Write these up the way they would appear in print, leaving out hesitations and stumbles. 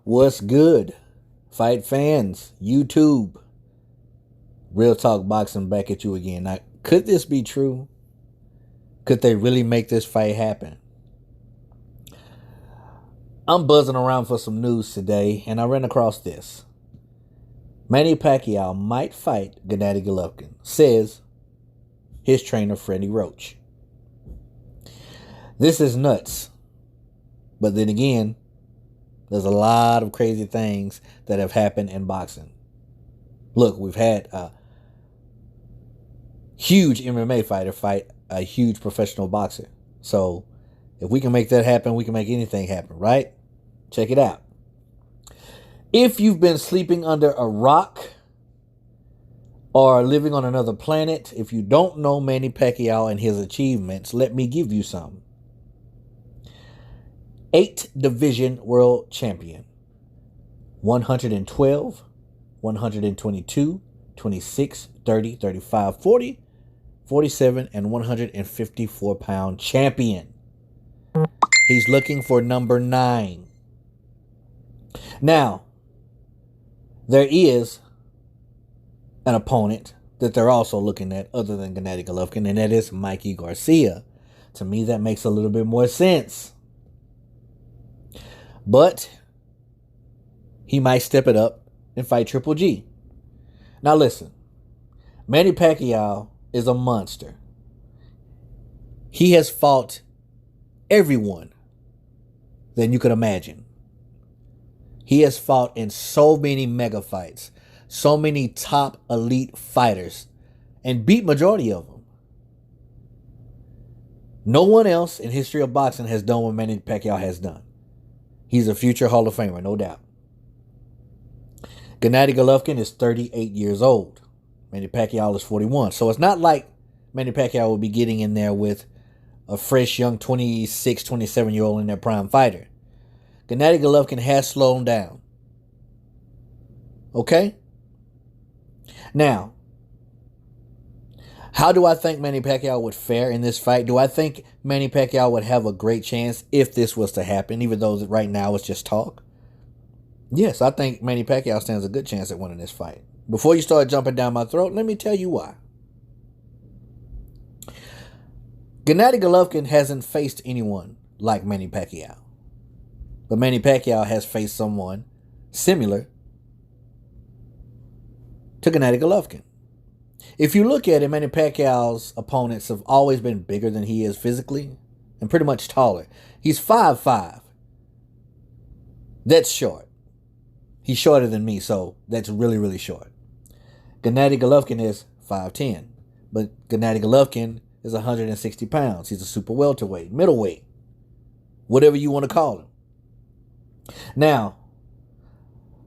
What's good? Fight fans, YouTube, Real Talk Boxing back at you again. Now, could this be true? Could they really make this fight happen? I'm buzzing around for some news today, and I ran across this. Manny Pacquiao might fight Gennady Golovkin, says his trainer Freddie Roach. This is nuts. But then again, there's a lot of crazy things that have happened in boxing. Look, we've had a huge MMA fighter fight a huge professional boxer. So if we can make that happen, we can make anything happen, right? Check it out. If you've been sleeping under a rock or living on another planet, if you don't know Manny Pacquiao and his achievements, let me give you some. 8 division world champion. 112, 122, 26, 30, 35, 40, 47, and 154-pound champion. He's looking for number 9. Now, there is an opponent that they're also looking at other than Gennady Golovkin, and that is Mikey Garcia. To me, that makes a little bit more sense. But he might step it up and fight Triple G. Now listen, Manny Pacquiao is a monster. He has fought everyone that you could imagine. He has fought in so many mega fights, so many top elite fighters, and beat majority of them. No one else in history of boxing has done what Manny Pacquiao has done. He's a future Hall of Famer, no doubt. Gennady Golovkin is 38 years old. Manny Pacquiao is 41. So it's not like Manny Pacquiao will be getting in there with a fresh young 26, 27-year-old in their prime fighter. Gennady Golovkin has slowed down. Okay? Now, how do I think Manny Pacquiao would fare in this fight? Do I think Manny Pacquiao would have a great chance if this was to happen, even though right now it's just talk? Yes, I think Manny Pacquiao stands a good chance at winning this fight. Before you start jumping down my throat, let me tell you why. Gennady Golovkin hasn't faced anyone like Manny Pacquiao. But Manny Pacquiao has faced someone similar to Gennady Golovkin. If you look at it, Manny Pacquiao's opponents have always been bigger than he is physically and pretty much taller. He's 5'5". That's short. He's shorter than me, so that's really, really short. Gennady Golovkin is 5'10", but Gennady Golovkin is 160 pounds. He's a super welterweight, middleweight, whatever you want to call him. Now,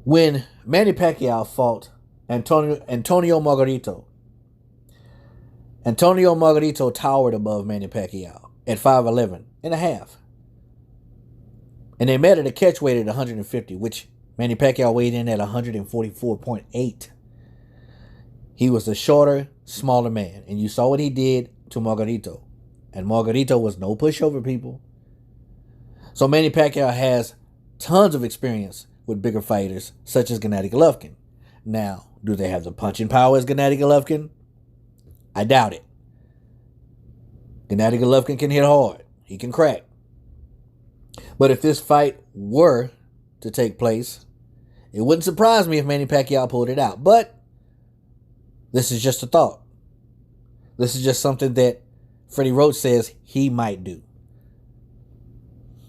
when Manny Pacquiao fought Antonio Margarito towered above Manny Pacquiao at 5'11 and a half. And they met at a catch weight at 150, which Manny Pacquiao weighed in at 144.8. He was a shorter, smaller man. And you saw what he did to Margarito. And Margarito was no pushover, people. So Manny Pacquiao has tons of experience with bigger fighters, such as Gennady Golovkin. Now, do they have the punching power as Gennady Golovkin? I doubt it. Gennady Golovkin can hit hard. He can crack. But if this fight were to take place, it wouldn't surprise me if Manny Pacquiao pulled it out. But this is just a thought. This is just something that Freddie Roach says he might do.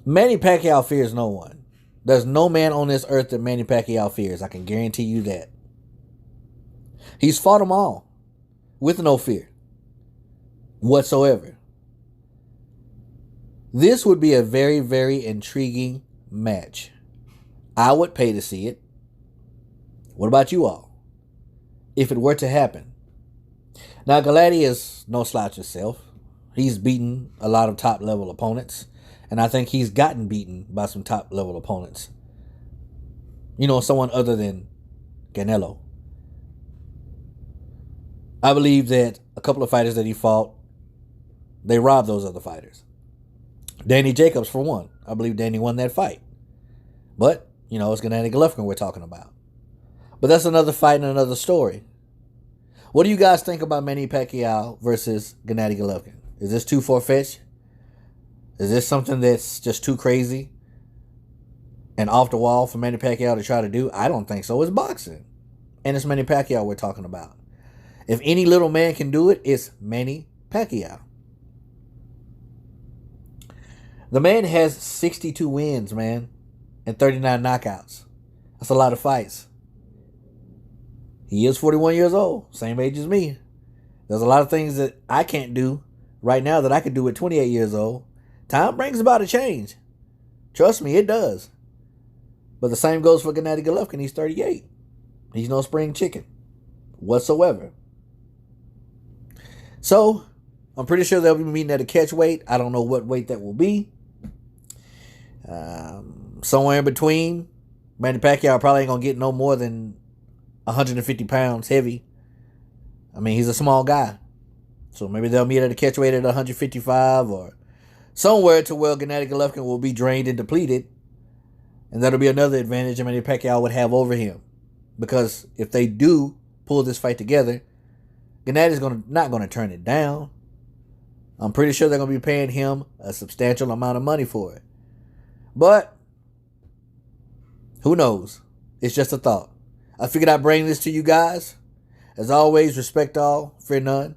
Manny Pacquiao fears no one. There's no man on this earth that Manny Pacquiao fears. I can guarantee you that. He's fought them all with no fear whatsoever. This would be a very, very intriguing match. I would pay to see it. What about you all? If it were to happen. Now, Gennady is no slouch himself. He's beaten a lot of top-level opponents. And I think he's gotten beaten by some top-level opponents. You know, someone other than Canelo. I believe that a couple of fighters that he fought, they robbed those other fighters. Danny Jacobs, for one. I believe Danny won that fight. But It's Gennady Golovkin we're talking about. But that's another fight and another story. What do you guys think about Manny Pacquiao versus Gennady Golovkin? Is this too far-fetched? Is this something that's just too crazy and off the wall for Manny Pacquiao to try to do? I don't think so. It's boxing. And it's Manny Pacquiao we're talking about. If any little man can do it, it's Manny Pacquiao. The man has 62 wins, man, and 39 knockouts. That's a lot of fights. He is 41 years old, same age as me. There's a lot of things that I can't do right now that I could do at 28 years old. Time brings about a change. Trust me, it does. But the same goes for Gennady Golovkin. He's 38. He's no spring chicken whatsoever. So, I'm pretty sure they'll be meeting at a catch weight. I don't know what weight that will be. Somewhere in between. Manny Pacquiao probably ain't going to get no more than 150 pounds heavy. I mean, he's a small guy. So maybe they'll meet at a catch weight at 155 or somewhere to where Gennady Golovkin will be drained and depleted. And that'll be another advantage that Manny Pacquiao would have over him. Because if they do pull this fight together, Gennady's not going to turn it down. I'm pretty sure they're going to be paying him a substantial amount of money for it. But who knows? It's just a thought. I figured I'd bring this to you guys. As always, respect all, fear none.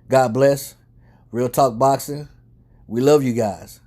God bless. Real Talk Boxing. We love you guys.